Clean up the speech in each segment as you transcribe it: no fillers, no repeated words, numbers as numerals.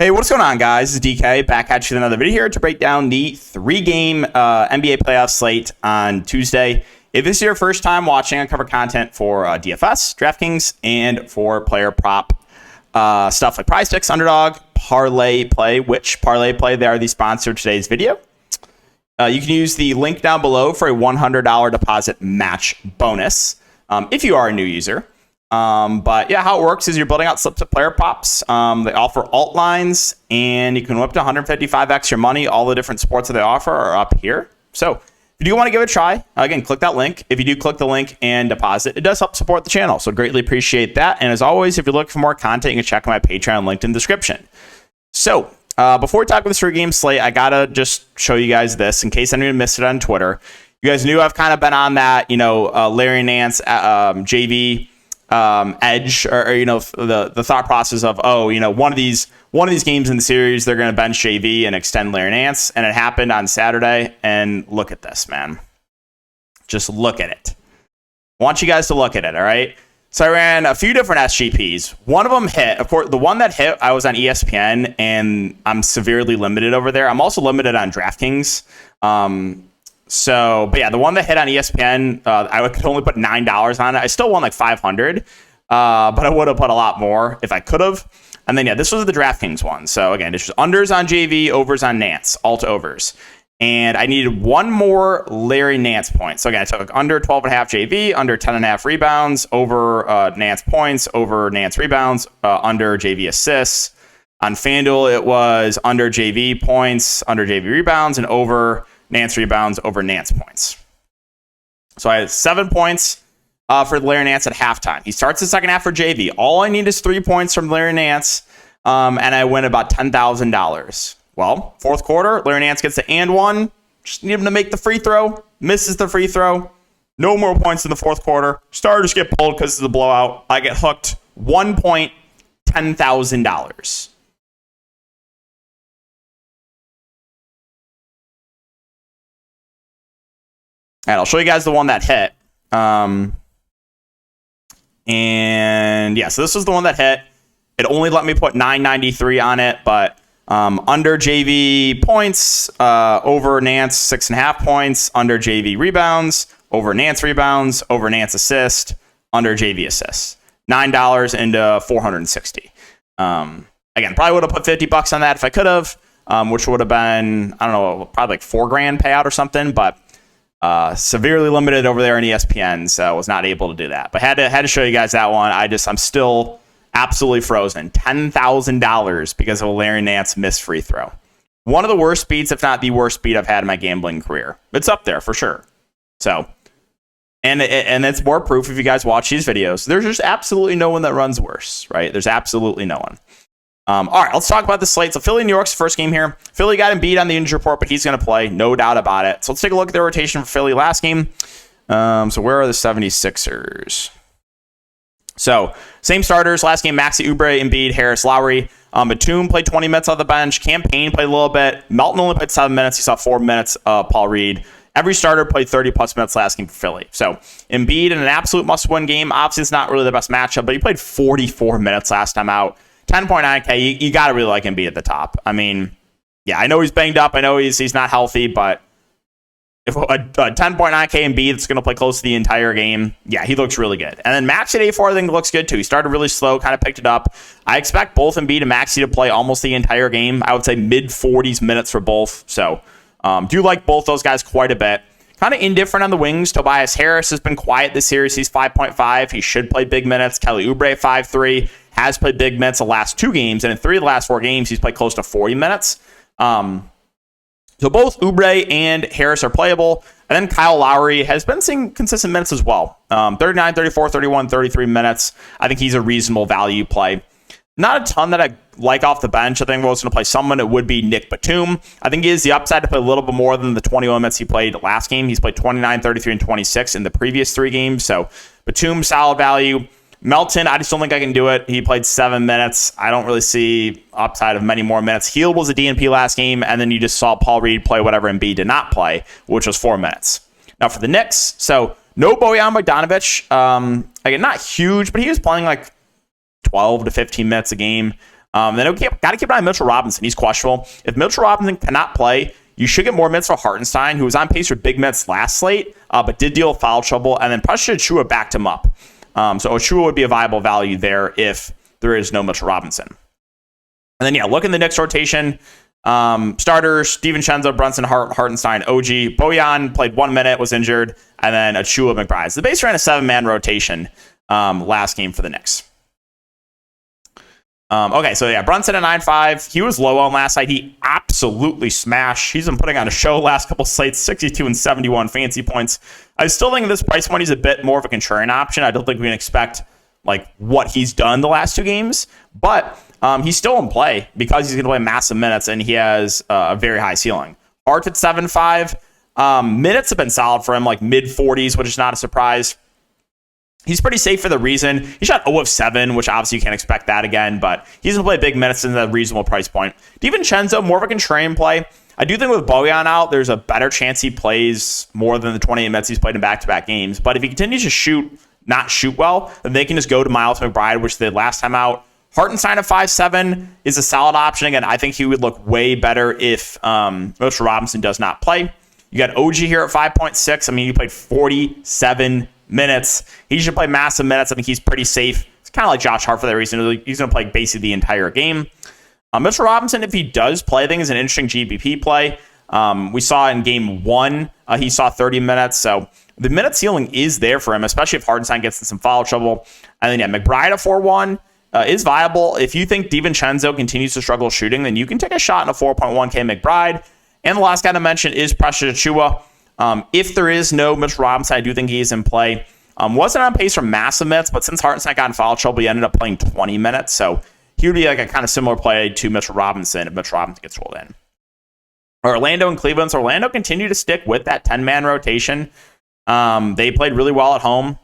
Hey, what's going on, guys? This is DK back at you with another video here to break down the 3-game NBA playoff slate on Tuesday. If this is your first time watching, I cover content for DFS, Draftkings, and for player prop stuff like Prize Picks, Underdog, Parlay Play, which Parlay Play, they are the sponsor of today's video. You can use the link down below for a $100 deposit match bonus if you are a new user. But yeah, how it works is you're building out slips of player props. They offer alt lines, and you can whip to 155x your money. All the different sports that they offer are up here. So if you do want to give it a try, again, click that link. If you do click the link and deposit, it does help support the channel. So greatly appreciate that. And as always, if you're looking for more content, you can check out my Patreon linked in the description. So before we talk about this 3-game slate, I gotta just show you guys this in case anyone missed it on Twitter. You guys knew I've kind of been on that, Larry Nance, JV edge, or the thought process of one of these games in the series they're going to bench JV and extend Larry Nance, and it happened on Saturday. And look at this, man. Just look at it. I want you guys to look at it. All right. So I ran a few different SGPs. One of them hit. Of course, the one that hit, I was on ESPN, and I'm severely limited over there. I'm also limited on DraftKings. But yeah, the one that hit on ESPN, I could only put $9 on it. I still won like 500, but I would have put a lot more if I could have. And then, yeah, this was the DraftKings one. So again, it's just unders on JV, overs on Nance, alt overs. And I needed one more Larry Nance point. So again, I took like under 12.5 JV, under 10.5 rebounds, over Nance points, over Nance rebounds, under JV assists. On FanDuel, it was under JV points, under JV rebounds, and over Nance rebounds, over Nance points. So I had 7 points for Larry Nance at halftime. He starts the second half for JV. All I need is 3 points from Larry Nance, and I win about $10,000. Well, fourth quarter, Larry Nance gets the and one. Just need him to make the free throw. Misses the free throw. No more points in the fourth quarter. Starters get pulled because it's a blowout. I get hooked. 1 point, $10,000. And I'll show you guys the one that hit. And yeah, so this was the one that hit. It only let me put 993 on it, but under JV points, over Nance 6.5 points, under JV rebounds, over Nance rebounds, over Nance assist, under JV assists. $9 into 460. Again, probably would have put $50 on that if I could have, which would have been, I don't know, probably like $4,000 payout or something, but severely limited over there in ESPN, so was not able to do that. But had to show you guys that one. I'm still absolutely frozen. $10,000 because of a Larry Nance missed free throw. One of the worst beats, if not the worst beat I've had in my gambling career. It's up there for sure. So, and it's more proof if you guys watch these videos. There's just absolutely no one that runs worse, right? There's absolutely no one. All right, let's talk about the slate. So Philly, New York's the first game here. Philly got Embiid on the injury report, but he's going to play, no doubt about it. So let's take a look at the rotation for Philly last game. So where are the 76ers? So same starters. Last game, Maxey, Oubre, Embiid, Harris, Lowry. Batum played 20 minutes on the bench. Campaign played a little bit. Melton only played 7 minutes. He saw 4 minutes. Paul Reed. Every starter played 30-plus minutes last game for Philly. So Embiid in an absolute must-win game. Obviously, it's not really the best matchup, but he played 44 minutes last time out. 10.9K, you got to really like Embiid at the top. I mean, yeah, I know he's banged up. I know he's not healthy, but if a 10.9K Embiid that's going to play close to the entire game, yeah, he looks really good. And then Maxey at 84, I think, looks good too. He started really slow, kind of picked it up. I expect both Embiid and Maxey to play almost the entire game. I would say mid-40s minutes for both. So do like both those guys quite a bit. Kind of indifferent on the wings. Tobias Harris has been quiet this series. He's 5.5. He should play big minutes. Kelly Oubre 5.3. Has played big minutes the last 2 games, and in 3 of the last 4 games, he's played close to 40 minutes. So both Oubre and Harris are playable. And then Kyle Lowry has been seeing consistent minutes as well. 39, 34, 31, 33 minutes. I think he's a reasonable value play. Not a ton that I like off the bench. I think if I was going to play someone, it would be Nick Batum. I think he has the upside to play a little bit more than the 21 minutes he played last game. He's played 29, 33, and 26 in the previous 3 games. So Batum, solid value. Melton, I just don't think I can do it. He played 7 minutes. I don't really see upside of many more minutes. Hield was a DNP last game, and then you just saw Paul Reed play whatever Embiid did not play, which was 4 minutes. Now for the Knicks, so no Bojan Bogdanovic. Again, not huge, but he was playing like 12 to 15 minutes a game. Then got to keep an eye on Mitchell Robinson. He's questionable. If Mitchell Robinson cannot play, you should get more minutes for Hartenstein, who was on pace for big minutes last slate, but did deal with foul trouble. And then Precious Achiuwa backed him up. So Achiuwa would be a viable value there if there is no Mitchell Robinson. And then, look in the Knicks rotation. Starters, DiVincenzo, Brunson, Hartenstein, OG. Bojan played 1 minute, was injured. And then Achiuwa, McBride. So the base ran a 7-man rotation last game for the Knicks. Okay, so Brunson at 9.5. He was low on last night. He absolutely smashed. He's been putting on a show last couple slates, 62 and 71 fancy points. I still think at this price point he's a bit more of a contrarian option. I don't think we can expect what he's done the last 2 games, but he's still in play because he's going to play massive minutes and he has a very high ceiling. Hart at 7.5. Minutes have been solid for him, mid 40s, which is not a surprise. He's pretty safe for the reason. He shot 0 of 7, which obviously you can't expect that again, but he's going to play big minutes in a reasonable price point. DiVincenzo, more of a contrarian play. I do think with Bojan out, there's a better chance he plays more than the 28 minutes he's played in back-to-back games. But if he continues to not shoot well, then they can just go to Miles McBride, which they did last time out. Hartenstein at 5.7 is a solid option. Again, I think he would look way better if Mitchell Robinson does not play. You got OG here at 5.6. I mean, he played 47 minutes. He should play massive minutes. I think he's pretty safe. It's kind of like Josh Hart for that reason. He's going to play basically the entire game. Mitchell Robinson, if he does play, I think is an interesting GBP play. We saw in game 1, he saw 30 minutes. So the minute ceiling is there for him, especially if Hartenstein gets in some foul trouble. And then, McBride at 4.1 is viable. If you think DiVincenzo continues to struggle shooting, then you can take a shot in a 4.1K McBride. And the last guy to mention is Precious Achiuwa. If there is no Mitchell Robinson, I do think he is in play. Wasn't on pace for massive minutes, but since Hartenstein got in foul trouble, he ended up playing 20 minutes. So he would be a kind of similar play to Mitchell Robinson if Mitchell Robinson gets rolled in. Orlando and Cleveland. So Orlando continue to stick with that 10-man rotation. They played really well at home.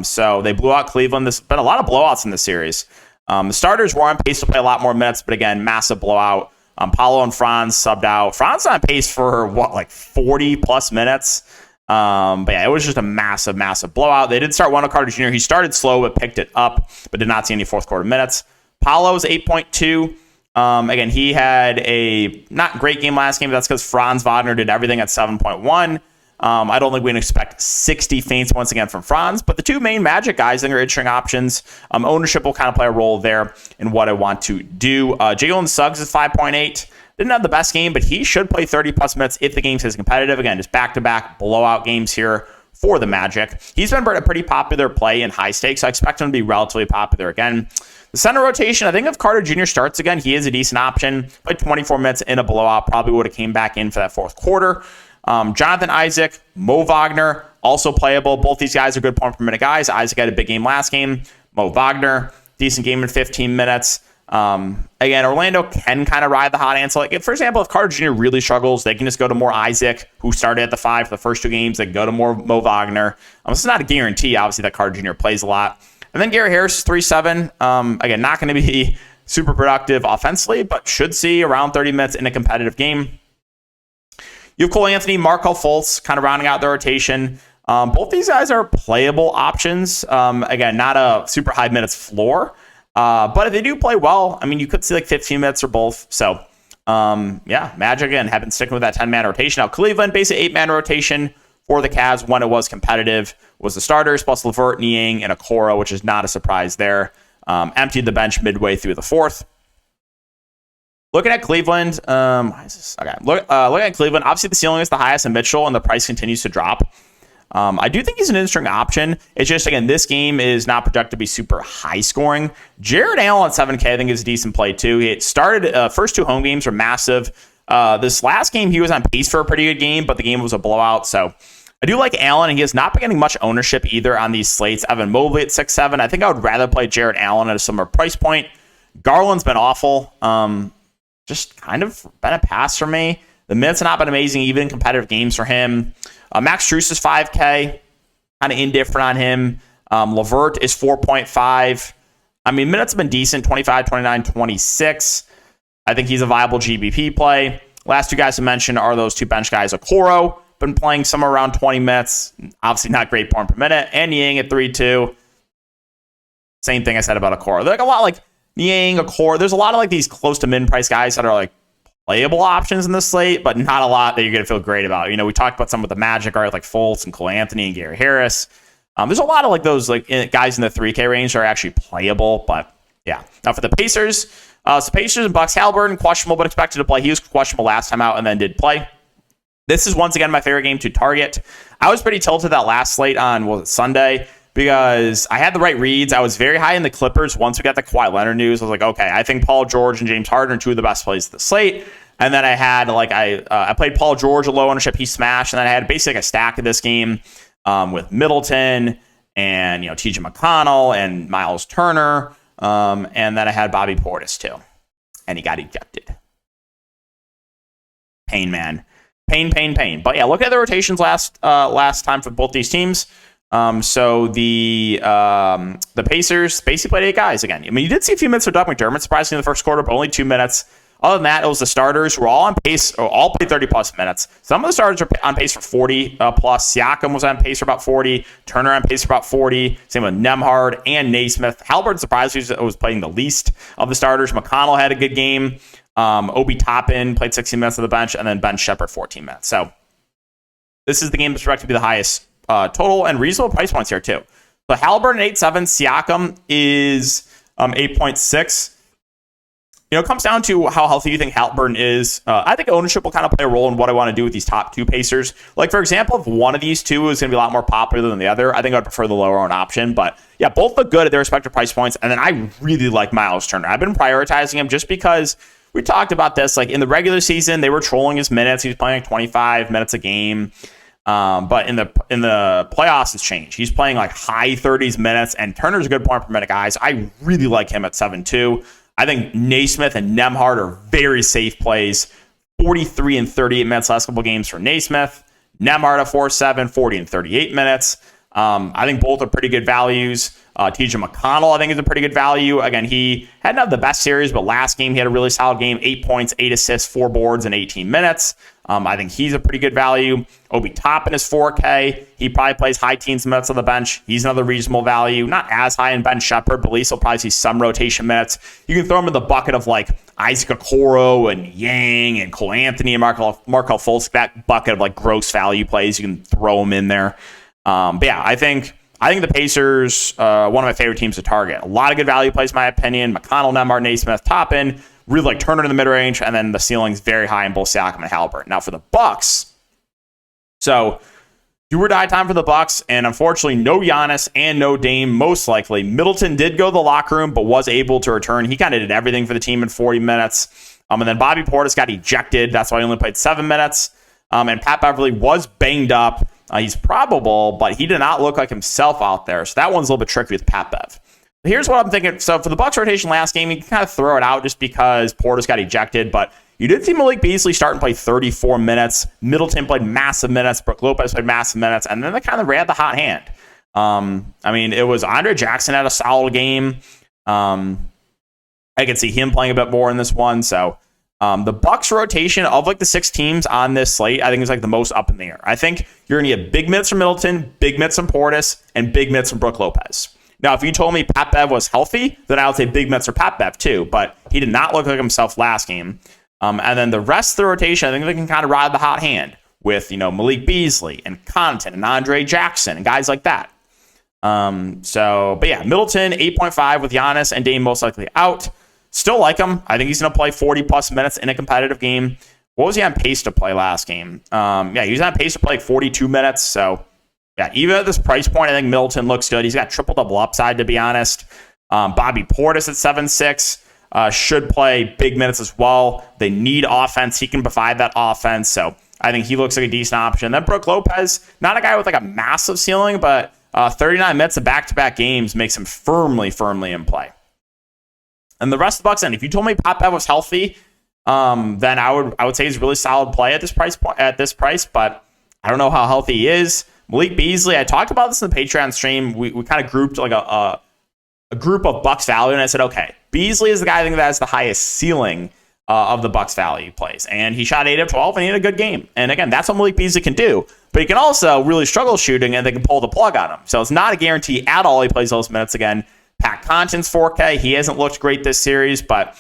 So they blew out Cleveland. There's been a lot of blowouts in this series. The starters were on pace to play a lot more minutes, but again, massive blowout. Paolo and Franz subbed out. Franz on pace for 40 plus minutes. But it was just a massive, massive blowout. They did start Wendell Carter Jr. He started slow, but picked it up, but did not see any fourth quarter minutes. Paolo's 8.2. Again, he had a not great game last game, but that's because Franz Wagner did everything at 7.1. I don't think we can expect 60 feints once again from Franz, but the 2 main Magic guys I think are interesting options. Ownership will kind of play a role there in what I want to do. Jalen Suggs is 5.8. Didn't have the best game, but he should play 30 plus minutes if the game stays competitive. Again, just back-to-back blowout games here for the Magic. He's been a pretty popular play in high stakes, so I expect him to be relatively popular again. The center rotation, I think if Carter Jr. starts again, he is a decent option. Played 24 minutes in a blowout, probably would have came back in for that fourth quarter. Jonathan Isaac, Mo Wagner, also playable. Both these guys are good point per minute guys. Isaac had a big game last game. Mo Wagner, decent game in 15 minutes. Again, Orlando can kind of ride the hot hand. So, for example, if Carter Jr. really struggles, they can just go to more Isaac, who started at the 5 for the first 2 games. They can go to more Mo Wagner. This is not a guarantee, obviously, that Carter Jr. plays a lot. And then Gary Harris is 3.7. Again, not going to be super productive offensively, but should see around 30 minutes in a competitive game. You have Cole Anthony, Markelle Fultz, kind of rounding out the rotation. Both these guys are playable options. Again, not a super high minutes floor. But if they do play well, I mean, you could see 15 minutes or both. So, Magic, again, have been sticking with that 10-man rotation. Now, Cleveland, basically 8-man rotation for the Cavs when it was competitive, was the starters plus LeVert, Niang, and Okoro, which is not a surprise there. Emptied the bench midway through the fourth. Looking at Cleveland, looking at Cleveland, obviously the ceiling is the highest in Mitchell, and the price continues to drop. I do think he's an interesting option. It's just, again, this game is not projected to be super high scoring. Jared Allen at 7K, I think, is a decent play, too. He started, first 2 home games were massive. This last game, he was on pace for a pretty good game, but the game was a blowout. So I do like Allen, and he has not been getting much ownership either on these slates. Evan Mobley at 6.7. I think I would rather play Jared Allen at a similar price point. Garland's been awful. Just kind of been a pass for me. The minutes have not been amazing, even in competitive games for him. Max Strus is 5K. Kind of indifferent on him. LeVert is 4.5. I mean, minutes have been decent, 25, 29, 26. I think he's a viable GBP play. Last 2 guys to mention are those 2 bench guys. Okoro, been playing somewhere around 20 minutes. Obviously not great point per minute. And Niang at 3.2. Same thing I said about Okoro. They're a lot Niang, Okoro. There's a lot of like these close to min-price guys that are like playable options in this slate, but not a lot that you're going to feel great about. We talked about some with the Magic, right? Like Fultz and Cole Anthony and Gary Harris. There's a lot of like those like guys in the 3K range that are actually playable, but yeah. Now for the Pacers, Pacers and Bucks, Haliburton, questionable but expected to play. He was questionable last time out and then did play. This is once again my favorite game to target. I was pretty tilted that last slate on Sunday because I had the right reads. I was very high in the Clippers once we got the Kawhi Leonard news. I was like, okay, I think Paul George and James Harden are two of the best plays of the slate. And then I had I played Paul George a low ownership. He smashed, and then I had basically like a stack of this game with Middleton and TJ McConnell and Miles Turner, and then I had Bobby Portis too, and he got ejected. Pain, man. Pain. But yeah, look at the rotations last time for both these teams. So the Pacers basically played 8 guys again. I mean, you did see a few minutes of Doug McDermott, surprisingly, in the first quarter, but only 2 minutes. Other than that, it was the starters who were all on pace, or all played 30-plus minutes. Some of the starters are on pace for 40-plus. Siakam was on pace for about 40. Turner on pace for about 40. Same with Nembhard and Naismith. Haliburton, surprisingly, was playing the least of the starters. McConnell had a good game. Obi Toppin played 16 minutes on the bench, and then Ben Shepherd 14 minutes. So this is the game that's projected to be the highest total and reasonable price points here too. So Haliburton 8.7, Siakam is 8.6. It comes down to how healthy you think Haliburton is. I think ownership will kind of play a role in what I want to do with these top 2 Pacers. Like, for example, if one of these two is going to be a lot more popular than the other, I think I'd prefer the lower owned option. But yeah, both look good at their respective price points. And then I really like Miles Turner. I've been prioritizing him just because we talked about this. Like in the regular season, they were trolling his minutes. He was playing like 25 minutes a game. But in the playoffs, it's changed. He's playing like high 30s minutes, and Turner's a good point per minute, guys. I really like him at 7.2. I think Naismith and Nembhard are very safe plays. 43 and 38 minutes last couple games for Naismith. Nembhard at 4.7, 40 and 38 minutes. I think both are pretty good values. TJ McConnell, I think, is a pretty good value. Again, he hadn't had the best series, but last game he had a really solid game. 8 points, 8 assists, 4 boards in 18 minutes. I think he's a pretty good value. Obi Toppin is 4K. He probably plays high teens minutes on the bench. He's another reasonable value. Not as high in Ben Shepherd, but at least he'll probably see some rotation minutes. You can throw him in the bucket of like Isaac Okoro and Yang and Cole Anthony and Markel Fultz. That bucket of like gross value plays, you can throw him in there. But yeah, I think the Pacers, one of my favorite teams to target. A lot of good value plays, in my opinion. McConnell, Nembhard, Naismith, Toppin. Really like Turner in the mid-range, and then the ceiling's very high in both Siakam and Haliburton. Now for the Bucks, so do or die time for the Bucks, and unfortunately no Giannis and no Dame, most likely. Middleton did go to the locker room, but was able to return. He kind of did everything for the team in 40 minutes. And then Bobby Portis got ejected. That's why he only played 7 minutes. And Pat Beverly was banged up. He's probable, but he did not look like himself out there. So that one's a little bit tricky with Pat Bev. Here's what I'm thinking. So for the Bucks rotation last game, you can kind of throw it out just because Portis got ejected, but you did see Malik Beasley start and play 34 minutes. Middleton played massive minutes. Brook Lopez played massive minutes, and then they kind of ran the hot hand. I mean, it was Andre Jackson had a solid game. I could see him playing a bit more in this one. So the Bucks rotation of like the 6 teams on this slate, I think is like the most up in the air. I think you're going to get big minutes from Middleton, big minutes from Portis, and big minutes from Brook Lopez. Now, if you told me Pat Bev was healthy, then I would say big minutes for Pat Bev too, but he did not look like himself last game. And then the rest of the rotation, I think they can kind of ride the hot hand with, Malik Beasley and Connaughton and Andre Jackson and guys like that. But yeah, Middleton, 8.5 with Giannis and Dame most likely out. Still like him. I think he's going to play 40-plus minutes in a competitive game. What was he on pace to play last game? Yeah, he was on pace to play like 42 minutes, so yeah, even at this price point, I think Middleton looks good. He's got triple-double upside, to be honest. Bobby Portis at 7.6 should play big minutes as well. They need offense. He can provide that offense, so I think he looks like a decent option. Then Brook Lopez, not a guy with like a massive ceiling, but 39 minutes of back-to-back games makes him firmly in play. And the rest of the Bucks, and if you told me Pat Bev was healthy, then I would say he's a really solid play at this price but I don't know how healthy he is. Malik Beasley, I talked about this in the Patreon stream. We kind of grouped like a group of Bucks value, and I said, okay, Beasley is the guy I think that has the highest ceiling of the Bucks value plays. And he shot 8 of 12, and he had a good game. And again, that's what Malik Beasley can do. But he can also really struggle shooting, and they can pull the plug on him. So it's not a guarantee at all he plays those minutes again. Pat Connaughton's 4K. He hasn't looked great this series, but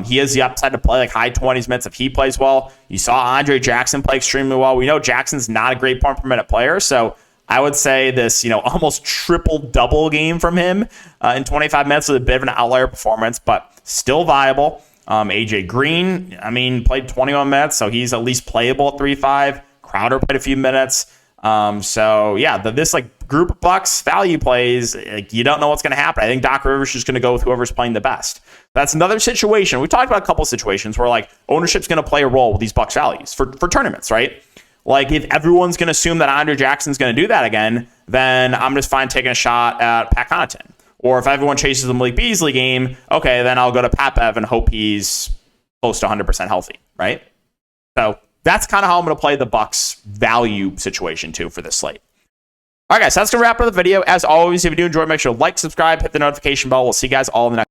he has the upside to play like high 20s minutes if he plays well. You saw Andre Jackson play extremely well. We know Jackson's not a great point per minute player, so I would say this, almost triple-double game from him in 25 minutes was a bit of an outlier performance, but still viable. AJ Green, played 21 minutes, so he's at least playable at 3.5. Crowder played a few minutes. This group of Bucks value plays, you don't know what's going to happen. I think Doc Rivers is just going to go with whoever's playing the best. That's another situation. We talked about a couple of situations where ownership's going to play a role with these Bucks values for tournaments, right? If everyone's going to assume that Andre Jackson's going to do that again, then I'm just fine taking a shot at Pat Connaughton. Or if everyone chases the Malik Beasley game, okay, then I'll go to Pat Bev and hope he's close to 100% healthy, right? So that's kind of how I'm going to play the Bucks value situation too for this slate. All right, guys, that's going to wrap up the video. As always, if you do enjoy, make sure to like, subscribe, hit the notification bell. We'll see you guys all in the next